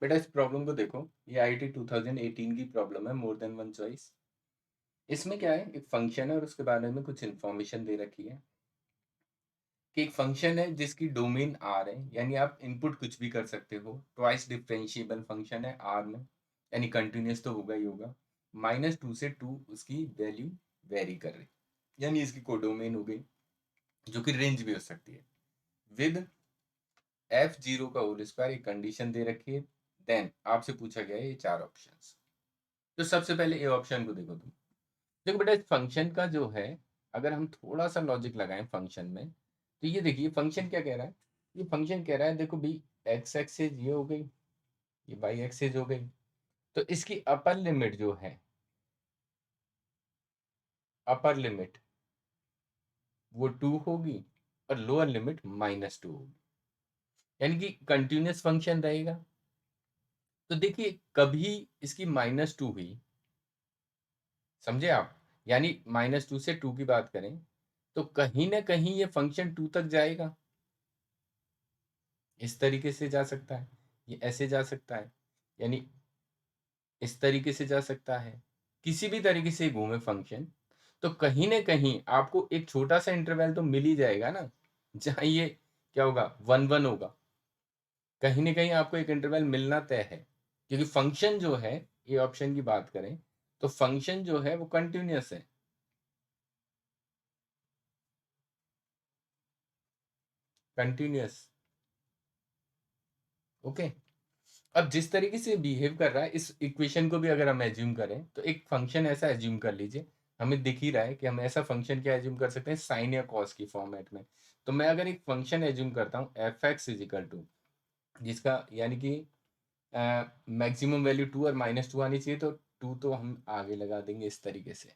बेटा इस प्रॉब्लम को देखो, ये आईआईटी 2018 की प्रॉब्लम है, मोर देन वन चॉइस। इसमें क्या है, एक फंक्शन है और उसके बारे में कुछ इन्फॉर्मेशन दे रखी है कि एक फंक्शन है जिसकी डोमेन आर है, यानी आप इनपुट कुछ भी कर सकते हो। ट्वाइस डिफरेंशिएबल फंक्शन है आर में, यानी कंटिन्यूस तो होगा ही होगा। -2 से 2 उसकी वैल्यू वेरी कर रही, यानी इसकी कोडोमेन हो गई, जो कि रेंज भी हो सकती है। विद f0 का होल स्क्वायर एक कंडीशन दे रखी है। देन आपसे पूछा गया है ये चार ऑप्शंस। तो सबसे पहले ए ऑप्शन को देखो तुम। देखो बेटा, इस फंक्शन का जो है, अगर हम थोड़ा सा लॉजिक लगाएं फंक्शन में, तो ये देखिए फंक्शन क्या कह रहा है। ये फंक्शन कह रहा है, देखो भाई, एक्स एक्सेज ये हो गई, ये वाई एक्सेज हो गई। तो इसकी अपर लिमिट जो है, अपर लिमिट वो 2 होगी और लोअर लिमिट -2 होगी, यानी कि कंटिन्यूस फंक्शन रहेगा। तो देखिए कभी इसकी -2 हुई, समझे आप, यानी -2 से 2 की बात करें तो कहीं ना कहीं ये फंक्शन 2 तक जाएगा। इस तरीके से जा सकता है, ये ऐसे जा सकता है, यानी इस तरीके से जा सकता है, किसी भी तरीके से घूमे फंक्शन। तो कहीं ना कहीं आपको एक छोटा सा इंटरवल तो मिल ही जाएगा ना, जहां ये क्या होगा, 1 1 होगा। कहीं ना कहीं आपको एक इंटरवल मिलना तय है, क्योंकि फंक्शन जो है, ये ऑप्शन की बात करें तो फंक्शन जो है वो कंटिन्यूस है, कंटिन्यूस। ओके। अब जिस तरीके से बिहेव कर रहा है, इस इक्वेशन को भी अगर हम एज्यूम करें तो एक फंक्शन ऐसा एज्यूम कर लीजिए, हमें दिख ही रहा है कि हम ऐसा फंक्शन क्या एज्यूम कर सकते हैं, साइन या कॉस की फॉर्मेट में। तो मैं अगर एक फंक्शन एज्यूम करता हूँ f x is equal to, जिसका यानी कि मैक्सिमम वैल्यू 2 और -2 आनी चाहिए, तो 2 तो हम आगे लगा देंगे इस तरीके से,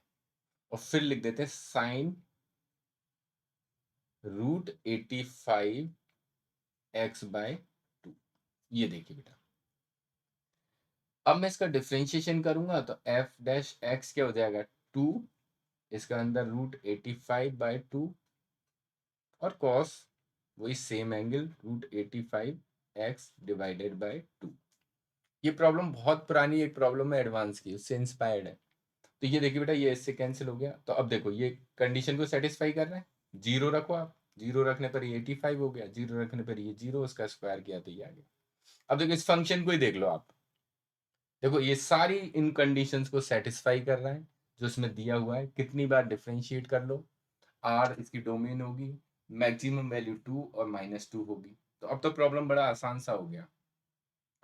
और फिर लिख देते हैं साइन √85x/2। ये देखिए बेटा, अब मैं इसका डिफ्रेंशिएशन करूंगा तो एफ डैश एक्स क्या हो जाएगा, 2, इसका अंदर √85/2, और कॉस वही सेम एंगल √85x/2। ये प्रॉब्लम बहुत पुरानी एक प्रॉब्लम है एडवांस की, उससे इंस्पायर्ड है। तो ये देखिए बेटा, ये इससे कैंसिल हो गया। तो अब देखो ये कंडीशन को सेटिस्फाई कर रहा है। जीरो रखो आप, जीरो रखने पर ये 85 हो गया, जीरो रखने पर ये जीरो, उसका स्क्वायर किया तो ये आ गया। अब देखो इस फंक्शन को ही देख लो आप, देखो ये सारी इन कंडीशंस को सेटिस्फाई कर रहा है जो इसमें दिया हुआ है। कितनी बार डिफरेंशिएट कर लो, आर इसकी डोमेन होगी, मैक्सिमम वैल्यू 2 और -2 होगी। तो अब तो प्रॉब्लम बड़ा आसान सा हो गया।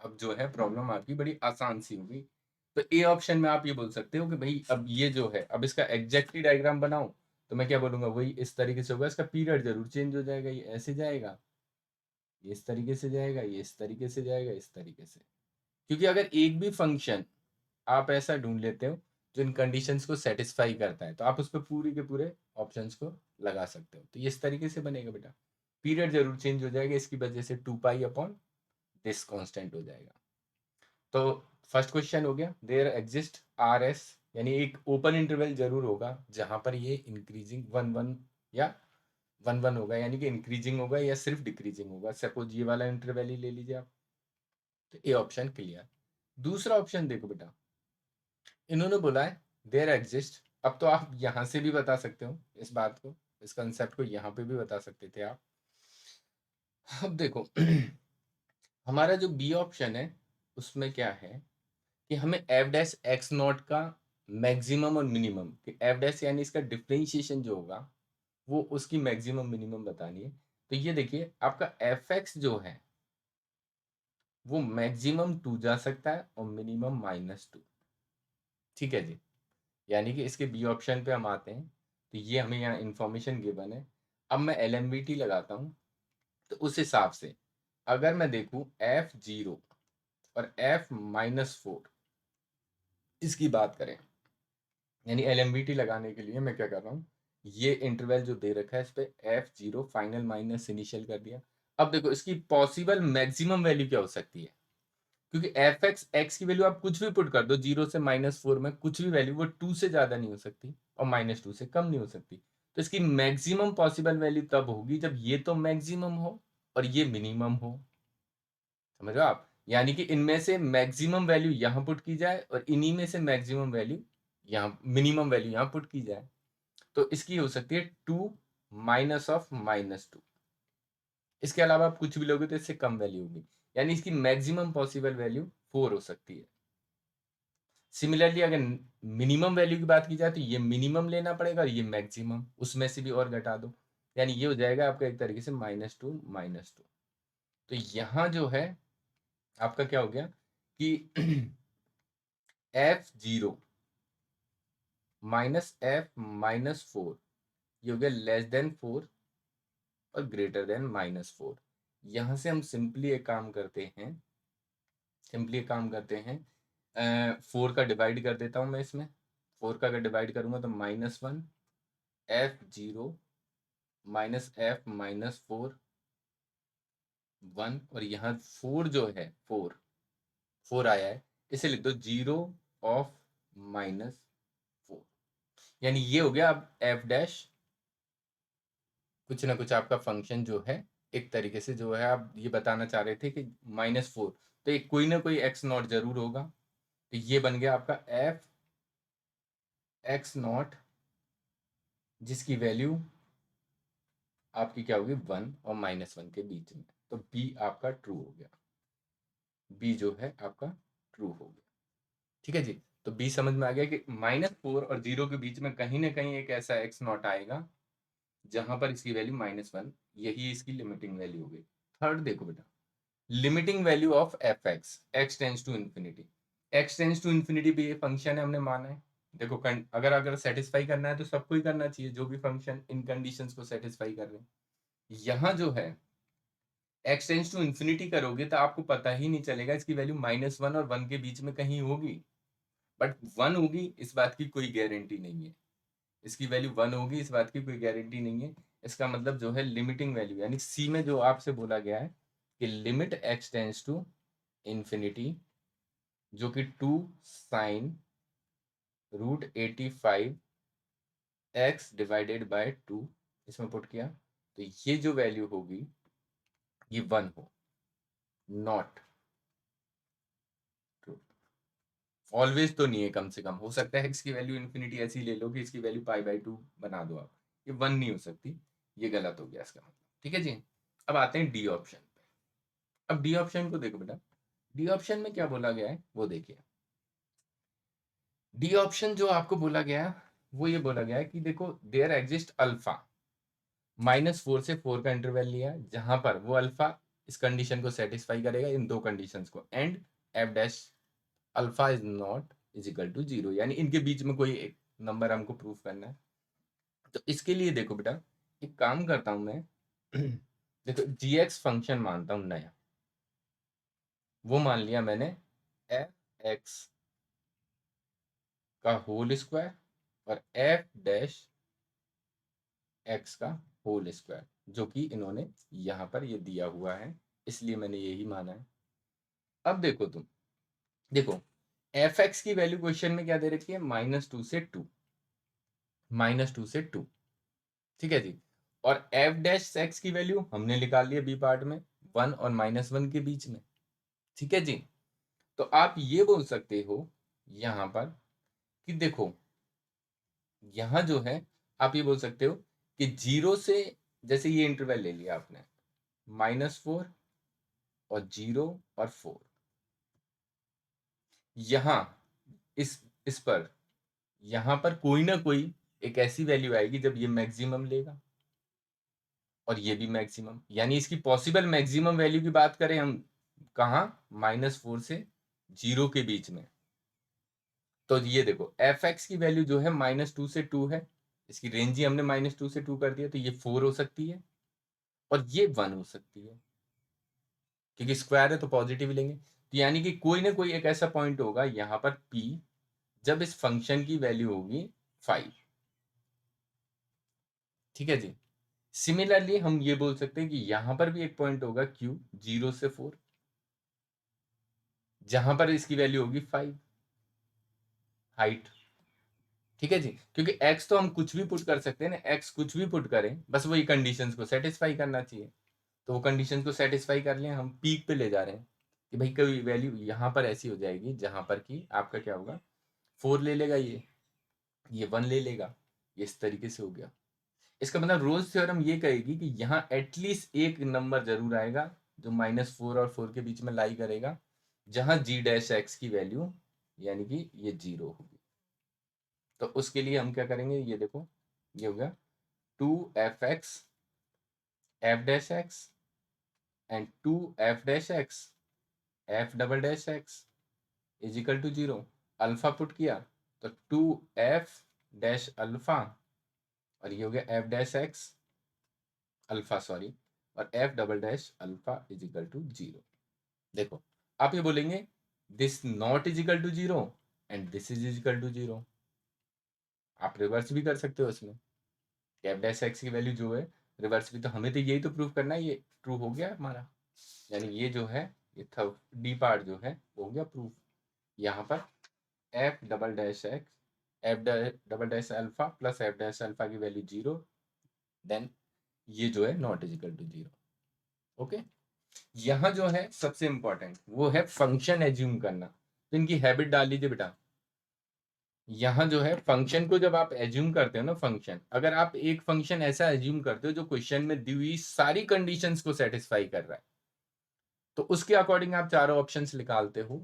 अब जो है प्रॉब्लम आपकी बड़ी आसान सी होगी। तो ए ऑप्शन में आप ये बोल सकते हो कि भाई अब ये जो है, अब इसका एग्जैक्टली डायग्राम बनाऊं तो मैं क्या बोलूंगा, वही इस तरीके से होगा। इसका पीरियड जरूर चेंज हो जाएगा, ये ऐसे जाएगा, ये इस तरीके से जाएगा, ये इस तरीके से जाएगा, इस तरीके से। क्योंकि अगर एक भी फंक्शन आप ऐसा ढूंढ लेते हो जो इन कंडीशंस को सेटिस्फाई करता है, तो आप उस पर पूरी के पूरे ऑप्शंस को लगा सकते हो। तो ये इस तरीके से बनेगा बेटा, पीरियड जरूर चेंज हो जाएगा, इसकी वजह से 2 पाई अपॉन दिस कांस्टेंट हो जाएगा। तो फर्स्ट क्वेश्चन हो गया, देयर एग्जिस्ट आर एस, यानी एक ओपन इंटरवल जरूर होगा जहां पर ये इंक्रीजिंग 1 1 या 1 1 होगा, यानी कि इंक्रीजिंग होगा या सिर्फ डिक्रीजिंग होगा। सपोज ये वाला इंटरवल ही ले लीजिए आप। तो ए ऑप्शन क्लियर। दूसरा ऑप्शन देखो बेटा, इन्होंने बोला है देयर एग्जिस्ट। अब तो आप यहां से भी बता सकते हो इस बात को, इस कंसेप्ट को यहां पे भी बता सकते थे आप। अब देखो हमारा जो बी ऑप्शन है उसमें क्या है कि हमें एफ डैश एक्स नॉट का मैक्सिमम और मिनिमम, एफ डैश यानी इसका डिफरेंशिएशन जो होगा वो उसकी मैक्सिमम मिनिमम बतानी है। तो ये देखिए आपका एफ एक्स जो है वो मैक्सिमम 2 जा सकता है और मिनिमम -2। ठीक है जी, यानी कि इसके बी ऑप्शन पे हम आते हैं। तो ये हमें यहाँ इंफॉर्मेशन गिवन है। अब मैं एल एम बी टी लगाता हूँ, तो उस हिसाब से अगर मैं देखूँ F0 और F-4 इसकी बात करें, यानी एल एम बी टी लगाने के लिए मैं क्या कर रहा हूँ, ये इंटरवल जो दे रखा है इस पे F0 फाइनल माइनस इनिशियल कर दिया। अब देखो इसकी पॉसिबल मैक्सिमम वैल्यू क्या हो सकती है, क्योंकि एफ एक्स एक्स की वैल्यू आप कुछ भी पुट कर दो, 0 से -4 में कुछ भी वैल्यू, वो 2 से ज़्यादा नहीं हो सकती और -2 से कम नहीं हो सकती। तो इसकी मैक्सिमम पॉसिबल वैल्यू तब होगी जब ये तो मैक्सिमम हो और ये मिनिमम हो। समझ रहे हो आप, यानी कि इनमें से मैक्सिमम वैल्यू यहाँ पुट की जाए और इन्हीं में से मैक्सिमम वैल्यू यहाँ, मिनिमम वैल्यू यहाँ पुट की जाए। तो इसकी हो सकती है 2 माइनस ऑफ -2। इसके अलावा आप कुछ भी लोगे तो इससे कम वैल्यू होगी, यानी इसकी मैक्सिमम पॉसिबल वैल्यू 4 हो सकती है। सिमिलरली अगर मिनिमम वैल्यू की बात की जाए तो ये मिनिमम लेना पड़ेगा और ये मैक्सिमम, उसमें से भी और घटा दो, यानी ये हो जाएगा आपका एक तरीके से -2 -2। तो यहाँ जो है आपका क्या हो गया कि f0 माइनस f -4 ये हो गया लेस देन 4 और ग्रेटर देन -4। यहाँ से हम सिंपली एक काम करते हैं, 4 का डिवाइड कर देता हूँ मैं इसमें। 4 का अगर डिवाइड करूँगा तो -1 f0 माइनस f -4 1, और यहाँ 4 जो है 4 आया है, इसे लिख दो 0 ऑफ -4, यानी ये हो गया अब f डैश कुछ ना कुछ आपका फंक्शन जो है, एक तरीके से जो है आप ये बताना चाह रहे थे कि -4, तो एक कोई ना कोई x नॉट जरूर होगा। तो ये बन गया आपका f x नॉट, जिसकी वैल्यू आपकी क्या होगी 1 और -1 के बीच में। तो b आपका ट्रू हो गया, b जो है आपका ट्रू हो गया। ठीक है जी, तो b समझ में आ गया कि -4 और 0 के बीच में कहीं ना कहीं एक ऐसा x नॉट आएगा जहां पर इसकी वैल्यू -1, यही इसकी लिमिटिंग वैल्यू हो गई। थर्ड देखो बेटा, limiting value of f x, x tends to infinity. X tends to infinity भी ये फंक्शन है, हमने माना है। देखो अगर सेटिस्फाई करना है तो सबको ही करना चाहिए, जो भी फंक्शन इन कंडीशंस को सेटिस्फाई कर रहे हैं। यहाँ जो है एक्स टेंस टू इन्फिनिटी करोगे तो आपको पता ही नहीं चलेगा, इसकी वैल्यू -1 और 1 के बीच में कहीं होगी, बट 1 होगी इस बात की कोई गारंटी नहीं है। इसकी वैल्यू 1 होगी इस बात की कोई गारंटी नहीं है। इसका मतलब जो है लिमिटिंग वैल्यू, यानी सी में जो आपसे बोला गया है कि limit x tends to infinity, जो कि 2 साइन √85 एक्स डिवाइडेड बाय 2 इसमें पुट किया, तो ये जो वैल्यू होगी ये 1 हो, नॉट ट्रू। ऑलवेज तो नहीं है, कम से कम हो सकता है एक्स की वैल्यू इन्फिनिटी ऐसी ले लो कि इसकी वैल्यू π/2 बना दो आप, ये 1 नहीं हो सकती, ये गलत हो गया इसका मतलब। ठीक है जी, अब आते हैं डी ऑप्शन पे। अब डी ऑप्शन को देखो बेटा, डी ऑप्शन में क्या बोला गया है वो देखिए। डी ऑप्शन जो आपको बोला गया है वो ये बोला गया है कि देखो देयर एग्जिस्ट अल्फा, -4 से 4 का इंटरवल लिया है, जहां पर वो अल्फा इस कंडीशन को सेटिस्फाई करेगा, इन दो कंडीशंस को, and f dash alpha is not is equal to 0, यानी इनके बीच में कोई एक नंबर हमको प्रूफ करना है। तो इसके लिए देखो बेटा, एक काम करता हूं मैं देखो gx फंक्शन मानता हूं नया, वो मान लिया मैंने एफ एक्स का होल स्क्वायर और एफ डैश एक्स का होल स्क्वायर, जो कि इन्होंने यहां पर ये दिया हुआ है, इसलिए मैंने यही माना है। अब देखो तुम, देखो एफ एक्स की वैल्यू क्वेश्चन में क्या दे रखी है, -2 से 2, -2 से 2। ठीक है जी, और एफ डैश एक्स की वैल्यू हमने निकाल लिया बी पार्ट में, 1 और -1 के बीच में। ठीक है जी, तो आप ये बोल सकते हो यहां पर कि देखो यहां जो है आप ये बोल सकते हो कि 0 से, जैसे ये इंटरवल ले लिया आपने, -4 और 0 और 4, यहां इस पर यहां पर कोई ना कोई एक ऐसी वैल्यू आएगी जब ये मैक्सिमम लेगा और ये भी मैक्सिमम, यानी इसकी पॉसिबल मैक्सिमम वैल्यू की बात करें हम कहाँ, -4 से 0 के बीच में। तो ये देखो एफ एक्स की वैल्यू जो है -2 से 2 है, इसकी रेंज ही हमने -2 से 2 कर दिया, तो ये 4 हो सकती है और ये 1 हो सकती है, क्योंकि स्क्वायर है तो पॉजिटिव लेंगे। तो यानी कि कोई ना कोई एक ऐसा पॉइंट होगा यहाँ पर P, जब इस फंक्शन की वैल्यू होगी 5। ठीक है जी, सिमिलरली हम ये बोल सकते हैं कि यहां पर भी एक पॉइंट होगा Q 0 से 4, जहां पर इसकी वैल्यू होगी 5 हाइट। ठीक है जी, क्योंकि x तो हम कुछ भी पुट कर सकते हैं ना, x कुछ भी पुट करें, बस वही कंडीशंस को सेटिस्फाई करना चाहिए। तो वो कंडीशंस को सेटिस्फाई कर लिया, हम पीक पे ले जा रहे हैं, कि भाई कोई वैल्यू यहाँ पर ऐसी हो जाएगी जहां पर कि आपका क्या होगा, 4 ले लेगा ये 1 ले लेगा, ये इस तरीके से हो गया। इसका मतलब रोल्स थ्योरम ये कहेगी कि यहाँ एटलीस्ट एक नंबर जरूर आएगा जो -4 और 4 के बीच में लाई करेगा, जहां जी डैश एक्स की वैल्यू यानी कि ये 0 होगी। तो उसके लिए हम क्या करेंगे, ये देखो ये हो गया 2f(x) f dash x and 2f(x) f double dash x is equal to 0। Alpha put किया तो 2f डैश अल्फा और ये हो गया f dash x alpha sorry, और f double dash alpha is equal to 0। देखो आप ये बोलेंगे this not is equal to 0 and this is equal to 0। आप रिवर्स भी कर सकते हो इसमें, f डैश एक्स की वैल्यू जो है रिवर्स भी, तो हमें तो यही तो प्रूव करना है, ये ट्रू हो गया हमारा, यानी ये जो है ये डी पार्ट जो है वो हो गया प्रूफ। यहाँ पर f double dash x f double dash alpha plus f dash alpha की वैल्यू 0, देन ये जो है not is equal to 0। Okay, यहाँ जो है सबसे इंपॉर्टेंट वो है फंक्शन एज्यूम करना। तो इनकी हैबिट डाल लीजिए बेटा। यहाँ जो है फंक्शन को जब आप एज्यूम करते हो ना, फंक्शन अगर आप एक फंक्शन ऐसा एज्यूम करते हो जो क्वेश्चन में दी हुई सारी कंडीशंस को सेटिस्फाई कर रहा है, तो उसके अकॉर्डिंग आप चारों ऑप्शंस निकालते हो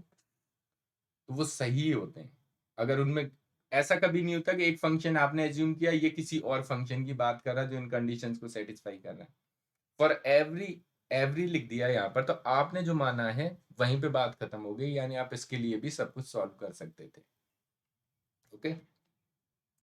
तो वो सही होते हैं। अगर उनमें ऐसा कभी नहीं होता कि एक फंक्शन आपने एज्यूम किया ये किसी और फंक्शन की बात कर रहा है जो इन कंडीशंस को सेटिस्फाई कर रहा है, फॉर एवरी लिख दिया यहाँ पर, तो आपने जो माना है वहीं पे बात खत्म हो गई, यानी आप इसके लिए भी सब कुछ सॉल्व कर सकते थे। ओके